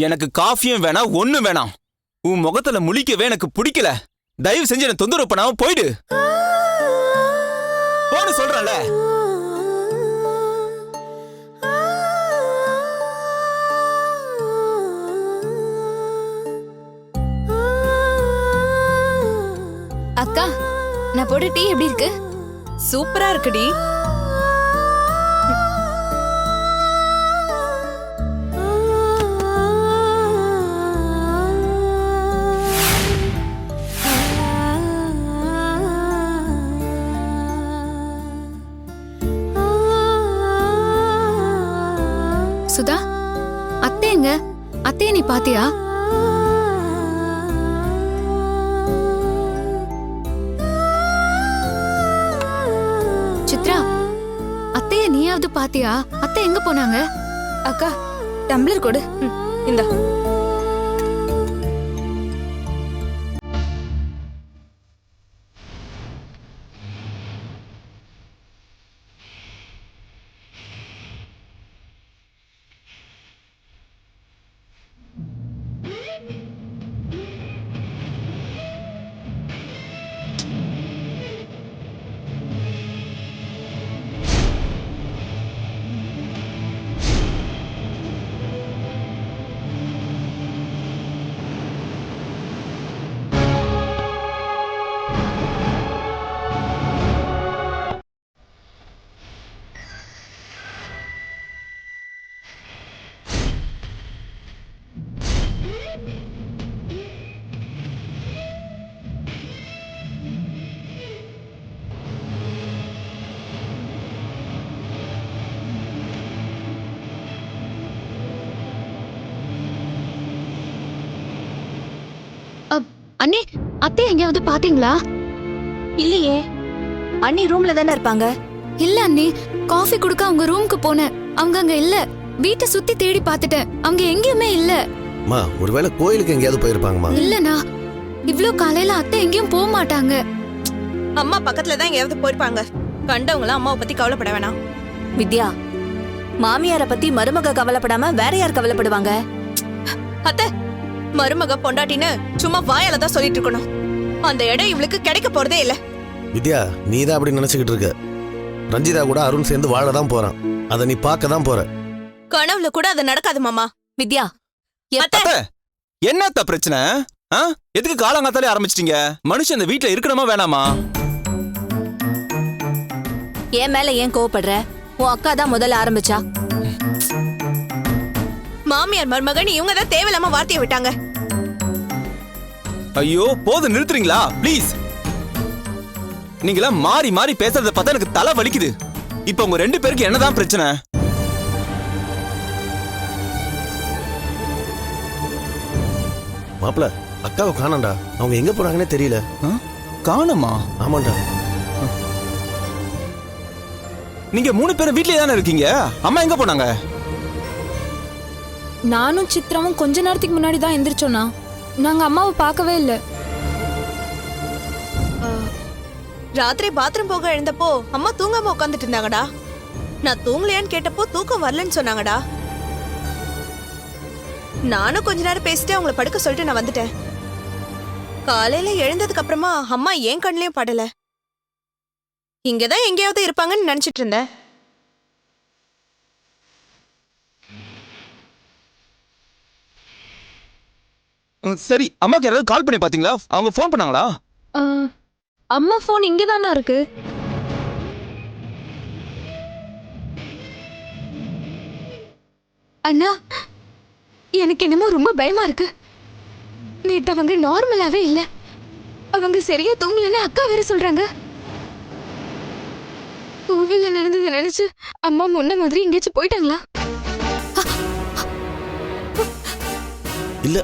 எனக்கு காஃபியும் வேணாம், ஒண்ணும் வேணாம். உன் முகத்துல முழிக்கவே எனக்கு பிடிக்கல. தயவு செஞ்சு என்ன தொந்தரவு பண்ணாம போயிடு. போன்னு சொல்றல. அக்கா, நான் போட்ட டீ எப்படி இருக்கு? சூப்பரா இருக்குடி. சுதா, அத்தை எங்க? அத்தைய நீ பாத்தியா? சித்ரா, அத்தைய நீயாவது பாத்தியா? அத்தை எங்க போனாங்க? அக்கா, டம்ளர் கொடு. இந்தா. அண்ணே, அத்தை எங்கேயாவது பாத்தீங்களா? இல்லையே, அண்ணி ரூம்ல தானே இருப்பாங்க. இல்ல அண்ணே, காஃபி குடுக்க அவங்க ரூமுக்கு போனேன். அவங்க அங்க இல்ல. வீட்டை சுத்தி தேடி பார்த்துட்டேன். அவங்க எங்கேயுமே இல்ல. மா, ஒருவேளை கோயிலுக்கு எங்கேயாவது போயிருப்பாங்கம்மா. இல்லனா, இவ்ளோ காலையில அத்தை எங்கேயும் போக மாட்டாங்க. அம்மா பக்கத்துல தான் எங்கேயாவது போயிருப்பாங்க. கண்டவங்கள அம்மாவை பத்தி கவலைப்பட வேணாம். வித்யா, மாமியார பத்தி மருமக கவலைப்படாம வேற யார் கவலைப்படுவாங்க? அத்தை, மருமக பொண்டாட்டின்னு சும்மா வாயால தான் சொல்லிட்டு இருக்கணும். அந்த இடம் இவளுக்கு கிடைக்க போறதே இல்ல. வித்யா, நீ தான் அப்படி நினைச்சுக்கிட்டு இருக்க. ரஞ்சிதா கூட அருண் சேர்ந்து வாழதான் போறான். அதை நீ பார்க்க தான் போற. கனவுல கூட அது நடக்காது மாமா. வித்யா, அத்தை, என்னத்த பிரச்சனை? எதுக்கு காலங்காத்தாலே ஆரம்பிச்சிட்டீங்க? மனுஷன் இந்த வீட்டுல இருக்கணுமா வேணாமா? என் மேல ஏன் கோவப்படுற? உன் அக்கா தான் முதல்ல ஆரம்பிச்சா. மாமியார் மருமகன் இவங்க தான் தேவையில்லாம வார்த்தையை விட்டாங்க. ஐயோ, போதும், நிறுத்துறீங்களா ப்ளீஸ்? நீங்களா மாறி மாறி பேசுறத பார்த்தா எனக்கு தலை வலிக்குது. இப்ப உங்க ரெண்டு பேருக்கு என்னதான் பிரச்சனை? மாப்பிள, அக்காவை காணாண்டா. அவங்க எங்க போறாங்கன்னே தெரியல. காணுமா? ஆமாண்டா. நீங்க 3 பேரும் வீட்லயே தானே இருக்கீங்க. அம்மா எங்க போனாங்க? நானும் சித்ராவும் கொஞ்ச நேரத்துக்கு முன்னாடி தான் எந்திரிச்சோம்னா. நாங்க அம்மாவை பார்க்கவே இல்லை. ராத்திரி பாத்ரூம் போக எழுந்தப்போ அம்மா தூங்காம உட்காந்துட்டு இருந்தாங்கடா. நான் தூங்கலையான்னு கேட்டப்போ தூக்கம் வரலன்னு சொன்னாங்கடா. நானும் கொஞ்ச நேரம் பேசிட்டு அவங்கள படுக்க சொல்லிட்டு நான் வந்துட்டேன். காலையில எழுந்ததுக்கு அப்புறமா அம்மா ஏன் கண்ணிலையும் படல. இங்கதான் எங்கேயாவது இருப்பாங்கன்னு நினைச்சிட்டு இருந்தேன். சரி, அம்மாக்கு யாராவது கால் பண்ணி பாத்தீங்களா? அவங்க போன் பண்ணாங்களா? அம்மா போன் இங்கே தானே இருக்கு. அண்ணா, எனக்கு என்னமோ ரொம்ப பயமா இருக்கு. நேத்து அவங்க நார்மலாவே இல்ல. அவங்க சரியா தூங்கலன்னு அக்கா வேற சொல்றாங்க. கோவில்ல நடந்தது நினைச்சு அம்மா முன்ன மாதிரி எங்கேயாச்சும் போயிட்டாங்களா? இல்ல.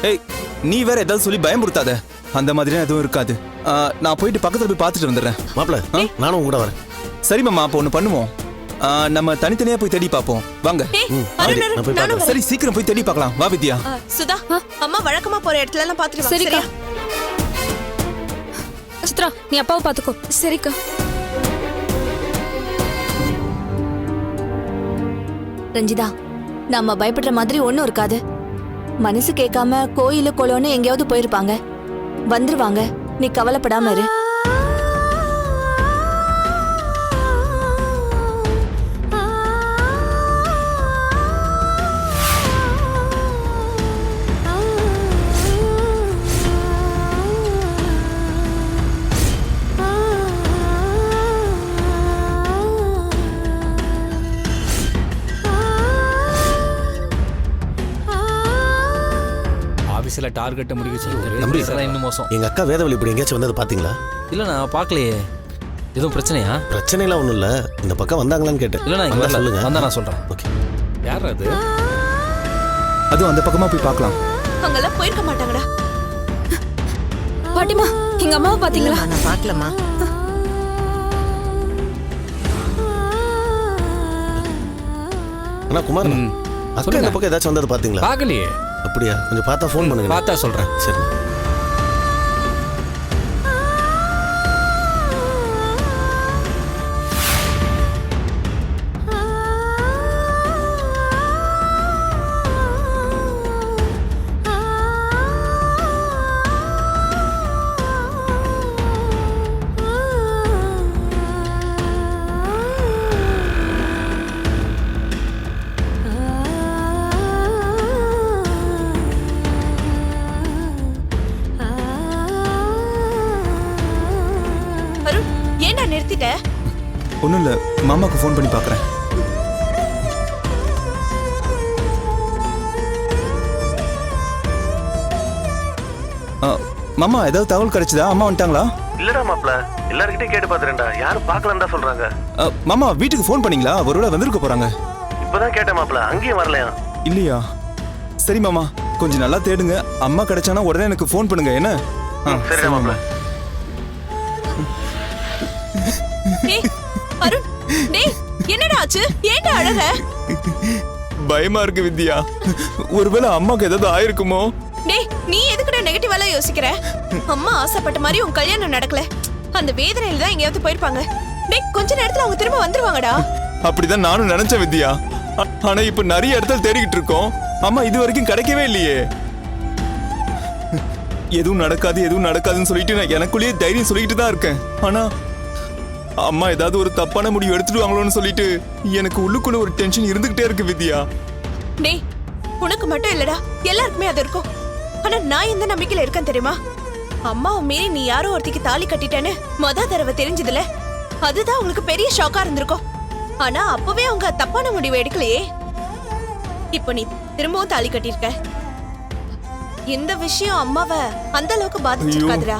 ஏய், நீ வேற ஏதாவது சொல்லி பயமுறுத்தாத. அந்த மாதிரி எதுவும் இருக்காது. நான் போயிட்டு பக்கத்துல போய் பார்த்துட்டு வந்துடுறேன். மாப்பிள, நானும் கூட வரேன். சரி மாமா, அப்போ ஒண்ணு பண்ணுவோம். நம்ம தனித்தனியா போய் தேடி பார்ப்போம். வாங்க. சரி, சீக்கிரம் போய் தேடி பார்க்கலாம். வா வித்யா. சுதா, அம்மா வழக்கமா போற இடத்துல எல்லாம் பாத்துட்டு வா. சரிக்கா. சித்ரா, நீ அப்பாவை பாத்துக்கோ. சரிக்கா. ரஞ்சிதா, நம்ம பயப்படுற மாதிரி ஒண்ணும் இருக்காது. மனசு கேட்காம கோயிலு குளம்னு எங்கேயாவது போயிருப்பாங்க. வந்துருவாங்க, நீ கவலைப்படாம இரு. ஆபீஸ்ல டார்கெட்டை முடிக்க நம்பி சொல்லி சார். இன்னும் மோசம். எங்க அக்கா வேதவழி இப்படி எங்கேயாச்சும் வந்தது பாத்தீங்களா? இல்ல நான் பார்க்கலையே. எதுவும் பிரச்சனையா? பிரச்சனைலாம் ஒண்ணும் இல்ல, இந்த பக்கம் வந்தாங்களான்னு கேட்டேன். இல்ல நான் இங்க வந்தா வரல. சொல்லுங்க. வந்தா நான் சொல்றேன். ஓகே. யார் அது? அதுவும் அந்த பக்கமா போய் பார்க்கலாம். அங்கெல்லாம் போயிருக்க மாட்டாங்கடா. பாட்டிமா, எங்க அம்மாவை பாத்தீங்களா? நான் பார்க்கலம்மா. அண்ணா குமார், அக்கா இந்த சொல்லுங்க. பக்கம் ஏதாச்சும் வந்தது பாத்தீங்களா? பார்க்கலையே. அப்படியா? கொஞ்சம் பார்த்தா ஃபோன் பண்ணுங்க. பார்த்தா சொல்றேன். சரி. அருண், ஏன்டா நிறுத்திட்ட? ஒன்றும் இல்லை, மாமாக்கு ஃபோன் பண்ணி பார்க்குறேன். மாமா, ஏதாவது தகவல் கிடைச்சதா? அம்மா வந்துட்டாங்களா? இல்லடா மாப்ள, எல்லார்கிட்டயும் கேட்டு பாத்துறேன்டா, யாரும் பார்க்கலன்னு தான் சொல்றாங்க. மாமா வீட்டுக்கு ஃபோன் பண்ணீங்களா? ஒருவேளை வந்திருக்க போறாங்க. இப்பதான் கேட்டேன் மாப்ள, அங்கேயும் வரலையா? இல்லையா? சரி மாமா, கொஞ்சம் நல்லா தேடுங்க. அம்மா கிடைச்சானா உடனே எனக்கு ஃபோன் பண்ணுங்க. என்ன? சரிடா மாப்ள. டேய் அருண், டேய் என்னடா ஆச்சு? ஏன்டா அழற? பயமா இருக்கு வித்யா. ஒருவேளை அம்மாக்கு ஏதாவது ஆயிருக்குமோ? டேய் நீ எதுக்குடா நெகட்டிவால யோசிக்கிற? அம்மா ஆசைப்பட்ட மாதிரி உன் கல்யாணம் நடக்கல. அந்த வேதனையில தான் எங்கேயாவது போயிருப்பாங்க. டேய் கொஞ்ச நேரத்துல அவங்க திரும்ப வந்துருவாங்கடா. அப்படிதான் நானும் நினைச்சேன் வித்யா. ஆனா இப்ப நிறைய இடத்துல தேடிக்கிட்டு இருக்கோம். அம்மா இது வரைக்கும் கிடைக்கவே இல்லையே. எதுவும் நடக்காது, எதுவும் நடக்காதுன்னு சொல்லிட்டு நான் எனக்குள்ளேயே தைரியம் சொல்லிட்டு தான் இருக்கேன். ஆனா அம்மா ஏதாவது ஒரு தப்பான முடிவு எடுத்துடுவாங்களோன்னு சொல்லிட்டு எனக்கு உள்ளுக்குள்ள ஒரு டென்ஷன் இருந்துகிட்டே இருக்கு வித்யா. டேய் உனக்கு மட்டும் இல்லடா, எல்லாருக்குமே அது இருக்கும். ஆனா நான் எந்த நம்பிக்கையில இருக்கேன் தெரியுமா? அம்மாவை மீறி நீ யாரோ ஒருத்திக்கு தாலி கட்டிட்டேன்னு மொத தடவை தெரிஞ்சதுல அதுதான் உங்களுக்கு பெரிய ஷாக்கா இருந்திருக்கும். ஆனா அப்பவே அவங்க தப்பான முடிவு எடுக்கலையே. இப்போ நீ திரும்பவும் தாலி கட்டியிருக்க. இந்த விஷயம் அம்மாவை அந்த அளவுக்கு பாதிச்சிருக்காதுடா.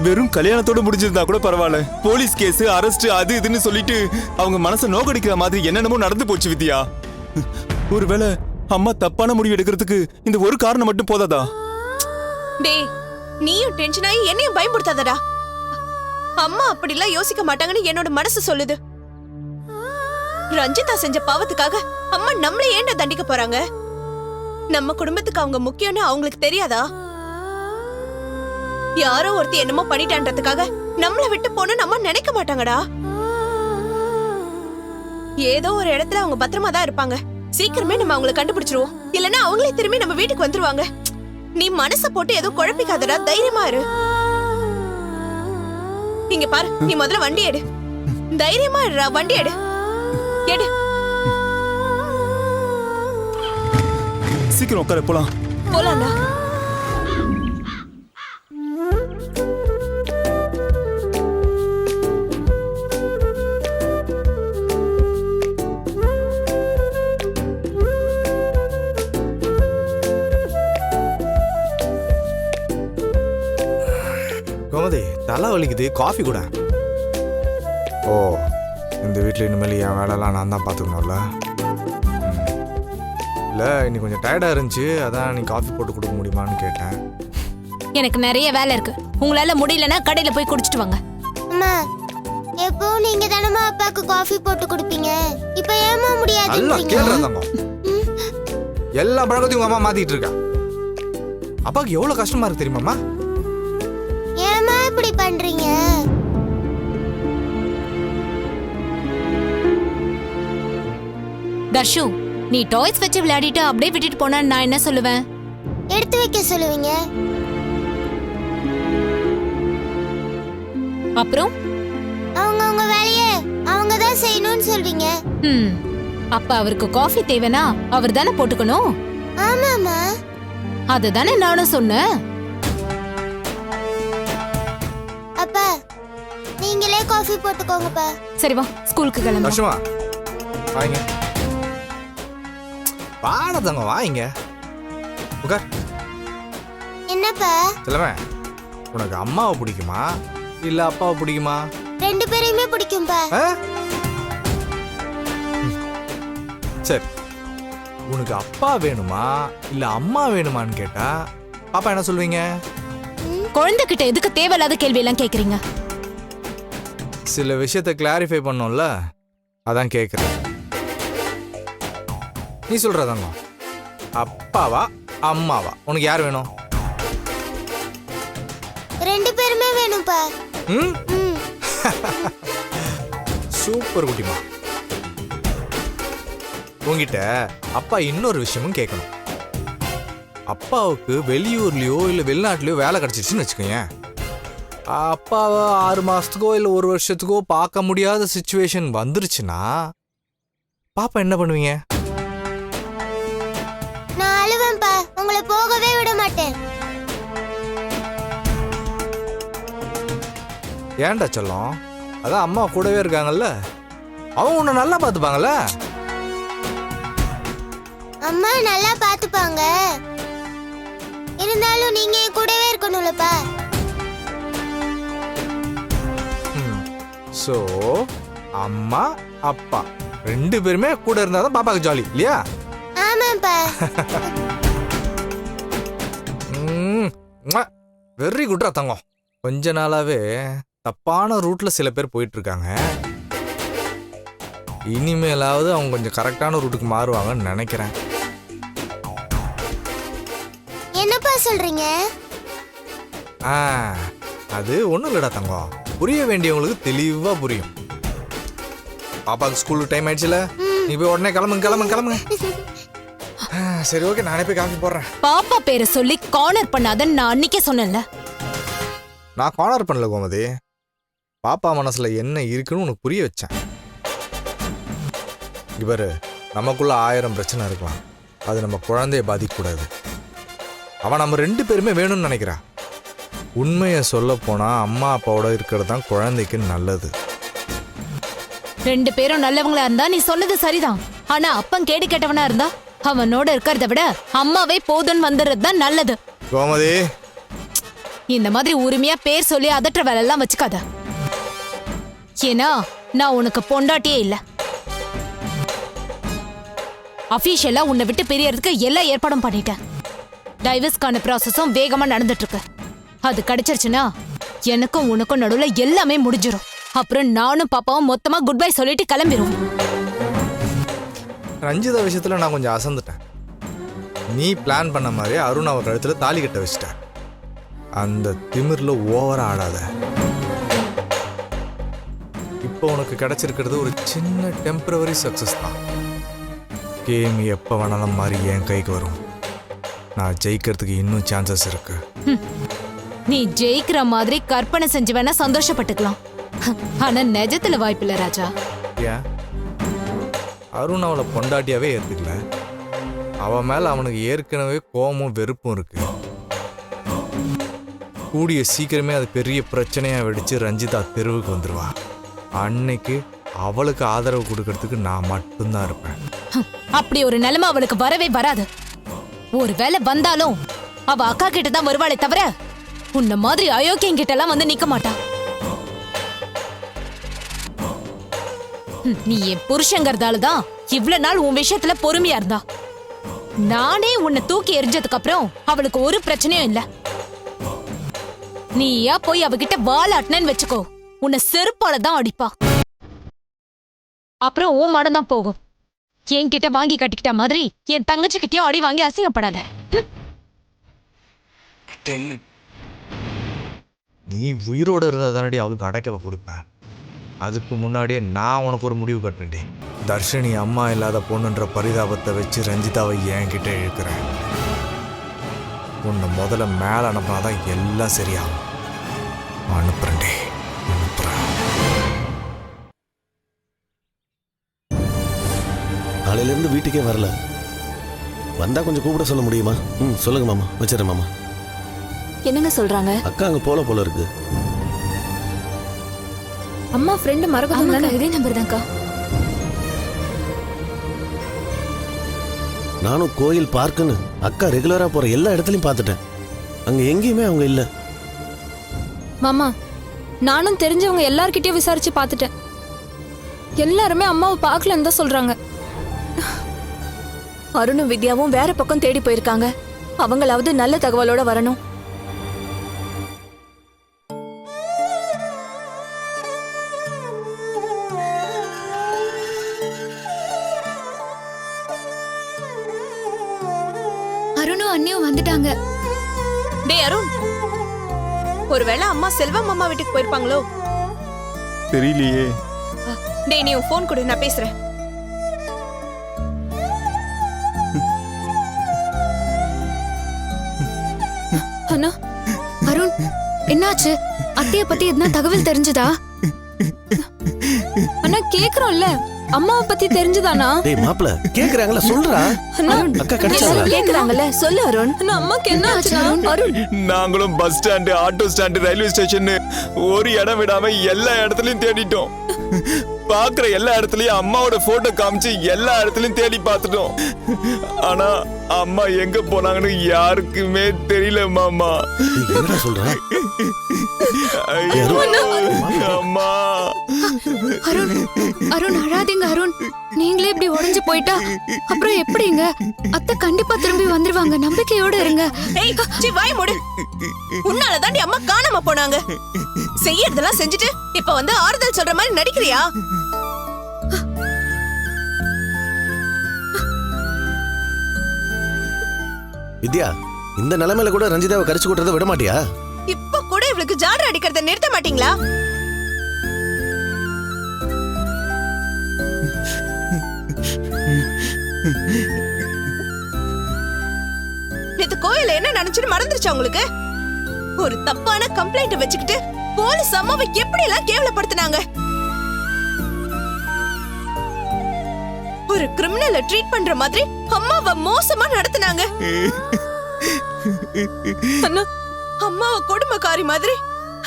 வெறும் கல்யாணத்தோட முடிஞ்சிருந்தா கூட பரவாயில்ல. போலீஸ் கேஸ், அரெஸ்ட், அது இதுன்னு சொல்லிட்டு அவங்க மனசை நோக்கடிக்கிற மாதிரி என்னென்னமோ நடந்து போச்சு வித்யா. ஒருவேளை அம்மா தப்பான முடிவு எடுக்கிறதுக்கு இந்த ஒரு காரணம் மட்டும் போதாதா? டேய் நீயும் டென்ஷன் ஆகி என்னையும் பயமுறுத்தாதடா. அம்மா அப்படிலாம் யோசிக்க மாட்டாங்கன்னு என்னோட மனசு சொல்லுது. ரஞ்சிதா செஞ்ச பாவத்துக்காக அம்மா நம்மள ஏன்டா தண்டிக்க போறாங்க? நம்ம குடும்பத்துக்கு அவங்க முக்கியம்னு அவங்களுக்கு தெரியாதா? யாரோ ஒருத்தி என்னமோ பண்ணிட்டான்றதுக்காக நம்மள விட்டு போன்னு அம்மா நினைக்க மாட்டாங்கடா. ஏதோ ஒரு இடத்துல அவங்க பத்திரமா தான் இருப்பாங்க. சீக்கிரமே நம்ம அவங்களை கண்டுபிடிச்சிருவோம். இல்லனா அவங்களே திரும்பி நம்ம வீட்டுக்கு வந்துருவாங்க. நீ மனச போட்டு ஏதோ குழப்பிக்காதடா, தைரியமா இரு. இங்க பாரு, நீ முதல்ல வண்டி எடு. தைரியமா இருடா, வண்டி எடு. எடு. சீக்கிரம் உட்கார, போலாம். போலாம்டா. கோமதி, தலை வலிக்குது, காஃபி கூட. ஓ, இந்த வீட்டில் இனிமேல் என் வேலைலாம் நான் தான் பார்த்துக்கணும்ல. இல்லை, இன்னைக்கு கொஞ்சம் டயர்டாக இருந்துச்சு, அதான் நீ காஃபி போட்டு கொடுக்க முடியுமான்னு கேட்டேன். எனக்கு நிறைய வேலை இருக்கு. உங்களால முடியலன்னா கடையில போய் குடிச்சிட்டு வாங்க. அம்மா, எப்போ நீங்க தானமா அப்பாக்கு காஃபி போட்டு கொடுப்பீங்க? இப்போ ஏமா நல்லா முடியாது? கேட்டுறாங்க. எல்லா பழக்கத்தையும் உங்கள் அம்மா மாற்றிட்டு இருக்கா. அப்பாவுக்கு எவ்வளோ கஷ்டமா இருக்கு தெரியுமாம்மா? ஏமா இப்படி பண்றீங்க? தர்ஷு, நீ டாய்ஸ் வச்சு விளையாடிட்டு அப்படியே விட்டுட்டு போனா நான் என்ன சொல்லுவேன்? எடுத்து வைக்க சொல்லுவீங்க. அப்புறம் அவங்க வேலையை அவங்க தான் செய்யணும்னு சொல்வீங்க. அப்ப அவருக்கு காஃபி தேவைனா அவர் தானே போட்டுக்கணும். ஆமாமா. அதுதானே நானும் சொன்னேன். அப்பா நீங்களே காஃபி போட்டுக்கோங்கப்பா. சரி வா ஸ்கூலுக்கு கிளம்பு. வருஷமா வாங்க. பாடத்தங்க வாங்க. உட்கார். என்னப்பா? செல்லமே, உனக்கு அம்மாவை பிடிக்குமா இல்ல அப்பாவை பிடிக்குமா? ரெண்டு பேரையுமே பிடிக்கும்பா. சரி, உனக்கு அப்பா வேணுமா இல்ல அம்மா வேணுமான்னு கேட்டா பாப்பா என்ன சொல்வீங்க? குழந்தைகிட்ட எதுக்கு தேவையில்லாத கேள்வி எல்லாம் கேக்குறீங்க? சில விஷயத்த கிளாரிஃபை பண்ணோம்ல, அதான் கேக்குறேன். நீ சொல்றதாங்க, அப்பாவா அம்மாவா உனக்கு யார் வேணும்? ரெண்டு பேருமே வேணும்பா. ம் சூப்பர் குட்டிமா. உங்ககிட்ட அப்பா இன்னொரு விஷயமும் கேட்கணும். அப்பாவுக்கு வெளியூர்லயோ இல்ல வெளிநாட்டுலயோ வேலை கிடைச்சிருச்சுன்னு வச்சுக்கோங்க, அப்பாவை 6 மாசத்துக்கோ இல்ல 1 வருஷத்துக்கோ பார்க்க முடியாத சிச்சுவேஷன் வந்துருச்சுன்னா பாப்பா என்ன பண்ணுவீங்க? நான் அழுவேன்பா. உங்களை போகவே விட மாட்டேன். ஏன்டா சொல்லும், அதான் அம்மா கூடவே இருக்காங்கல்ல, அவங்க உன்னை நல்லா பார்த்துப்பாங்கல்ல. அம்மா நல்லா பாத்துப்பாங்க, இருந்தாலும் நீங்க என் கூடவே இருக்கணும்லப்பா. ஸோ அம்மா அப்பா ரெண்டு பேருமே கூட இருந்தாதான் பாப்பாக்கு ஜாலி இல்லையா? ஆமாப்பா. வெரி குட்ரா தங்கம். கொஞ்ச நாளாவே தப்பான ரூட்ல சில பேர் போயிட்டு இருக்காங்க. இனிமேலாவது அவங்க கொஞ்சம் கரெக்டான ரூட்டுக்கு மாறுவாங்கன்னு நினைக்கிறேன். என்னப்பா சொல்றீங்க? அது ஒண்ணும் இல்லடா தங்கம், புரிய வேண்டியவங்களுக்கு தெளிவா புரியும். பாப்பாக்கு ஸ்கூலுக்கு டைம் ஆயிடுச்சுல, நீ போய் உடனே கிளம்புங்க. சரி ஓகே, நானே போய் காஃபி போடுறேன். பாப்பா பேரை சொல்லி கார்னர் பண்ணாதன்னு நான் அன்னைக்கே சொன்னேன்ல. நான் கார்னர் பண்ணல கோமதி, பாப்பா மனசுல என்ன இருக்குன்னு உனக்கு புரிய வச்சேன். இவரு நமக்குள்ள 1000 பிரச்சனை இருக்கலாம், அது நம்ம குழந்தைய பாதிக்கக்கூடாது. அவன் நம்ம 2 பேருமே வேணும்னு நினைக்கிறா. உண்மையை சொல்ல போனா அம்மா அப்பாவோட இருக்கிறது தான் குழந்தைக்கு நல்லது. 2 பேரும் நல்லவங்களா இருந்தா நீ சொன்னது சரிதான். ஆனா அப்பன் கேடு கெட்டவனா இருந்தா அவனோட இருக்கிறத விட அம்மாவே போதுன்னு வந்துடுறது தான் நல்லது. கோமதி, இந்த மாதிரி உரிமையா பேர் சொல்லி அதற்ற வேலை எல்லாம் வச்சுக்காத. ஏன்னா நான் உனக்கு பொண்டாட்டியே இல்ல. அபிஷியலா உன்னை விட்டு பிரியறதுக்கு எல்லா ஏற்பாடும் பண்ணிட்டேன். டைவர்ஸ்க்கான ப்ராசஸும் வேகமா நடந்துட்டு இருக்கு. அது கிடைச்சிருச்சுன்னா எனக்கும் உனக்கும் நடுவுல எல்லாமே முடிஞ்சிடும். அப்புறம் நானும் பாப்பாவும் மொத்தமா குட் பை சொல்லிட்டு கிளம்பிரும். ரஞ்சிதா விஷயத்துல நான் கொஞ்சம் அசந்துட்டேன். நீ பிளான் பண்ண மாதிரி அருண் அவ கழுத்துல தாலி கட்ட வச்சிட்ட. அந்த திமிர்ல ஓவரா ஆடாத. இப்போ உனக்கு கிடைச்சிருக்கிறது ஒரு சின்ன டெம்பரவரி சக்சஸ் தான். கேம் எப்ப வேணாலும் மாதிரி என் கைக்கு வரும். நான் ஜெயிக்கிறதுக்கு இன்னும் சான்சஸ் இருக்கு. நீ ஜெயிக்கிற மாதிரி கற்பனை செஞ்சு வேணா சந்தோஷப்பட்டுக்கலாம். ஆனா நிஜத்துல வாய்ப்பில்லை ராஜா. ஏன்? அருண் அவளை பொண்டாட்டியாவே ஏத்துக்கல. அவ மேல அவனுக்கு ஏற்கனவே கோபமும் வெறுப்பும் இருக்கு. கூடிய சீக்கிரமே அது பெரிய பிரச்சனையா வெடிச்சு ரஞ்சிதா தெருவுக்கு வந்துருவா. அன்னைக்கு அவளுக்கு ஆதரவு கொடுக்கறதுக்கு நான் மட்டும்தான் இருப்பேன். அப்படி ஒரு நிலைமை அவளுக்கு வரவே வராது. ஒருவேளை வந்தாலும் அவ அக்கா கிட்ட தான் வருவாளே தவிர உன்ன மாதிரி அயோக்கியம் கிட்ட எல்லாம் வந்து நிக்க மாட்டா. நீ என் புருஷங்கிறதால தான் இவ்வளவு நாள் உன் விஷயத்துல பொறுமையா இருந்தா. நானே உன்னை தூக்கி எரிஞ்சதுக்கு அப்புறம் அவளுக்கு ஒரு பிரச்சனையும் இல்ல. நீயா போய் அவகிட்ட வாலாட்டினு வச்சுக்கோ, உன்னை செருப்பால தான் அடிப்பா. அப்புறம் உன் மடம் தான் போகும். என்கிட்ட வாங்கி கட்டிக்கிட்ட மாதிரி என் தங்கச்சி கிட்டயும் அடி வாங்கி அசிங்கப்படாத. நீ உயிரோட இருந்தா தானடி அவளுக்கு அடைக்கவை கொடுப்பேன். அதுக்கு முன்னாடியே நான் உனக்கு ஒரு முடிவு கட்டுறேன். தர்ஷினி அம்மா இல்லாத பொண்ணுன்ற பரிதாபத்தை வச்சு ரஞ்சிதாவை என்கிட்ட இழுக்கிறேன். உன்னை முதல்ல மேலே அனுப்புனாதான் எல்லாம் சரியாகும். அனுப்புறேன்டே, அனுப்புறேன். காலையிலேருந்து வீட்டுக்கே வரல. வந்தா கொஞ்சம் கூப்பிட சொல்ல முடியுமா? சொல்லுங்க மாமா, வச்சிடறேன் மாமா. என்னங்க சொல்றாங்க? அக்கா அங்கே போல இருக்கு. அம்மா ஃப்ரெண்டு மரகதம் தானே? இதே நம்பர் தான்க்கா. நானும் கோயில் பார்க்குன்னு அக்கா ரெகுலரா போற எல்லா இடத்துலயும் பார்த்துட்டேன். அங்க எங்கேயுமே அவங்க இல்ல. மாமா, நானும் தெரிஞ்சவங்க எல்லார்கிட்டயும் விசாரிச்சு பார்த்துட்டேன். எல்லாருமே அம்மாவை பார்க்கலன்னு தான் சொல்றாங்க. அருணும் வித்யாவும் வேற பக்கம் தேடி போயிருக்காங்க. அவங்களாவது நல்ல தகவலோட வரணும். அருணும் அண்ணியும் வந்துட்டாங்க. டேய் அருண், ஒருவேளை அம்மா செல்வம் அம்மா வீட்டுக்கு போயிருப்பாங்களோ? தெரியலையே. டேய் நீ உன் ஃபோன் கொடு, நான் பேசுறேன். அண்ணா, அருண், என்னாச்சு? அத்தைய பத்தி எதுனா தகவல் தெரிஞ்சதா? அண்ணா கேக்குறோம்ல, அம்மாவை பத்தி தெரிஞ்சுதானா? டேய் மாப்ள, கேக்குறாங்கல, சொல்றா. அண்ணா, அக்கா கிடைச்சாங்களா? கேக்குறாங்கல்ல, சொல்லு அருண். அண்ணா, அம்மாக்கு என்ன ஆச்சு? அருண், நாங்களும் bus stand, auto stand, railway station ஒரு இடம் விடாம எல்லா இடத்துலயும் தேடிட்டோம். பாக்குற எல்லா இடத்துலயும் அம்மாவோட போட்டோ காமிச்சு எல்லா இடத்துலயும் தேடி பார்த்துட்டோம். ஆனா அம்மா எங்க போனாங்கன்னு யாருக்குமே தெரியல மாமா. என்ன சொல்ற? ஐயோ, அம்மா. அருண், அருண் அழாதீங்க அருண். நீங்களே இப்படி உடைஞ்சு போயிட்டா அப்புறம் எப்படிங்க? அத்தை கண்டிப்பா திரும்பி வந்துருவாங்க, நம்பிக்கையோட இருங்க. ஏய் சீ, வாய் மூடு. உன்னால தாண்டி அம்மா காணாம போனாங்க. செய்யறதெல்லாம் செஞ்சுட்டு இப்ப வந்து ஆறுதல் சொல்ற மாதிரி நடிக்கிறியா? வித்யா, இந்த நிலைமையில கூட ரஞ்சிதாவை கரிச்சு கூட்டுறத விட மாட்டியா? இப்ப கூட இவளுக்கு ஜாலர் அடிக்கிறத நிறுத்த மாட்டீங்களா? நேத்து கோயில என்ன நினைச்சுன்னு மறந்துருச்சா உங்களுக்கு? ஒரு தப்பான கம்ப்ளைண்ட் வச்சுக்கிட்டு போலீஸ் அம்மாவை எப்படி எல்லாம் கேவலப்படுத்தினாங்க. ஒரு கிரிமினலை ட்ரீட் பண்ற மாதிரி அம்மாவை மோசமா நடத்தினாங்க. அண்ணா, அம்மாவை கொடுமைக்காரி மாதிரி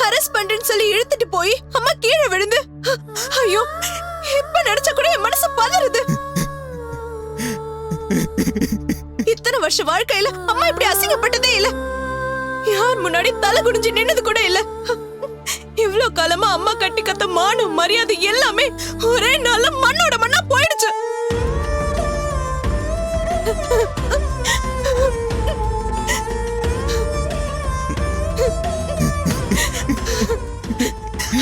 அரெஸ்ட் பண்றேன்னு சொல்லி இழுத்துட்டு போய் அம்மா கீழே விழுந்து, ஐயோ இப்ப நினைச்சா கூட என் மனசு பதறுது. இத்தனை வருஷ வாழ்க்கையில அம்மா இப்படி அசிங்கப்பட்டதே இல்ல. யார் முன்னாடி தலை குனிஞ்சு நின்னது கூட இல்ல. இவ்ளோ காலமா அம்மா கட்டி கத்த மானம் மரியாதை எல்லாமே ஒரே நாள்ல மண்ணோட மண்ணா போயிடுச்சு.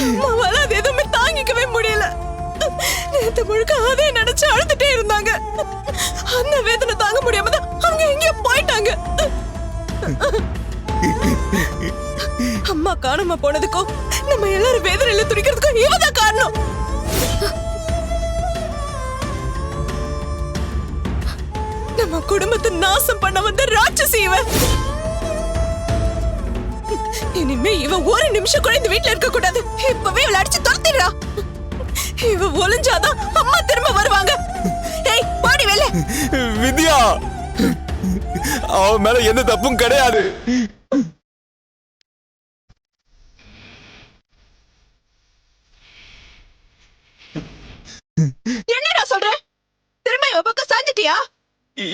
அம்மாவால அது எதுவுமே தாங்கிக்கவே முடியல. நேத்து முழுக்க அதே நினைச்சு அழுதுட்டே இருந்தாங்க. அந்த வேதனை தாங்க முடியாம தான் அவங்க எங்கேயோ போயிட்டாங்க. அம்மா காணாம போனதுக்கும் நம்ம எல்லாரும் வேதனையில துடிக்கிறதுக்கும் இவதான் காரணம். நம்ம குடும்பத்தை நாசம் பண்ண வந்த ராட்சசி இவ. இனிமே இவ ஒரு நிமிஷம் கூட இந்த வீட்டுல இருக்க கூடாது. இப்பவே இவள அடிச்சு துரத்திடுறா. இவ ஒளிஞ்சாதான் அம்மா திரும்ப வருவாங்க. ஏய் பாடி வேலை. வித்யா, அவன் மேல எந்த தப்பும் கிடையாது. என்னடா சொல்ற? திரும்ப இவ பக்கம் சாஞ்சிட்டியா?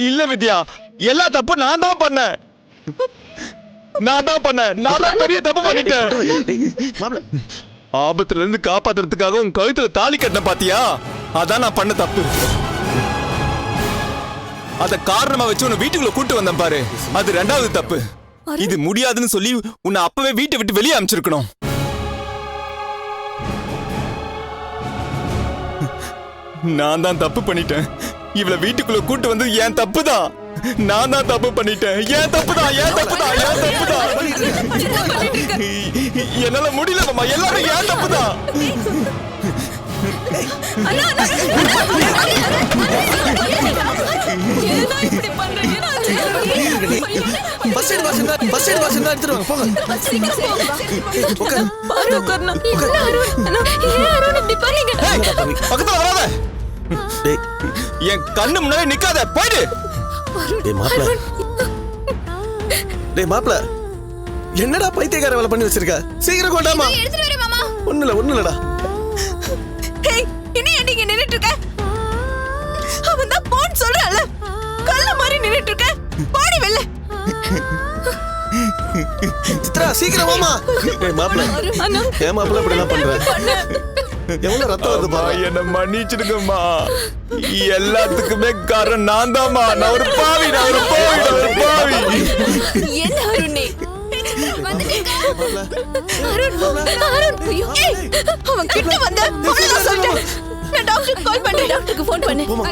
இல்ல வித்யா, எல்லா தப்பும் நான் தான் பண்ணேன். நான் தான் பெரிய தப்பு பண்ணிட்டேன். ஆபத்துல இருந்து காப்பாத்துறதுக்காக உன் கழுத்துல தாலி கட்டின பாத்தியா? அதான் நான் பண்ண தப்பு. அத காரணமா வச்சு உன்னை வீட்டுக்குள்ள கூட்டு வந்தேன் பாரு, அது ரெண்டாவது தப்பு. இது முடியாதுன்னு சொல்லி உன்னை அப்பவே வீட்டை விட்டு வெளியே அனுப்பிச்சிருக்கணும். நான் தான் தப்பு பண்ணிட்டேன். இவளை வீட்டுக்குள்ள கூட்டு வந்து என் தப்பு தான். நான் தான் தப்பு பண்ணிட்டேன். என் தப்பு தான். என்னால முடியல மாமா, எல்லாரும் என் தப்பு தான். ஃபர்ஸ்ட் எய்ட் பாக்ஸ் இருந்தா எடுத்துட்டு வாங்க போங்க உட்காரு. பாரு உட்காருண்ணா. என்ன அருண்? அண்ணா, ஏன் அருண் இப்படி பண்ணீங்க? பக்கத்துல வராத. டேய் என் கண்ணு முன்னாடி நிக்காத, போயிடு. டேய் மாப்ள என்னடா பைத்தியக்கார வேலை பண்ணி வச்சிருக்க? சீக்கிரம் கொண்டாமா. எடுத்துட்டு வரேன் மாமா. ஒண்ணு இல்லடா. ஹேய், இனி ஏன் நீங்க நின்னுட்டு இருக்க? அவன் தான் போன்னு சொல்றான்ல. கல்ல மாதிரி நின்னுட்டு இருக்க. பாடி வெல்ல. சித்ரா சீக்கிரம் வாமா. டேய் மாப்ள ஏன் மாப்ள இப்படி எல்லாம் பண்ற? எவ்வளவு ரத்தம் வருது அம்மா, பாரு. என்ன மன்னிச்சிடுங்கம்மா. எல்லாத்துக்குமே காரணம் நான் தான்மா. நான் ஒரு பாவி. என்ன அருண் நீ? ஏய், அவன் கிட்ட வந்த அவ்வளவுதான் சொல்லிட்டேன். நான் டாக்டருக்கு கால் பண்றேன். டாக்டருக்கு ஃபோன் பண்ணு. போமா.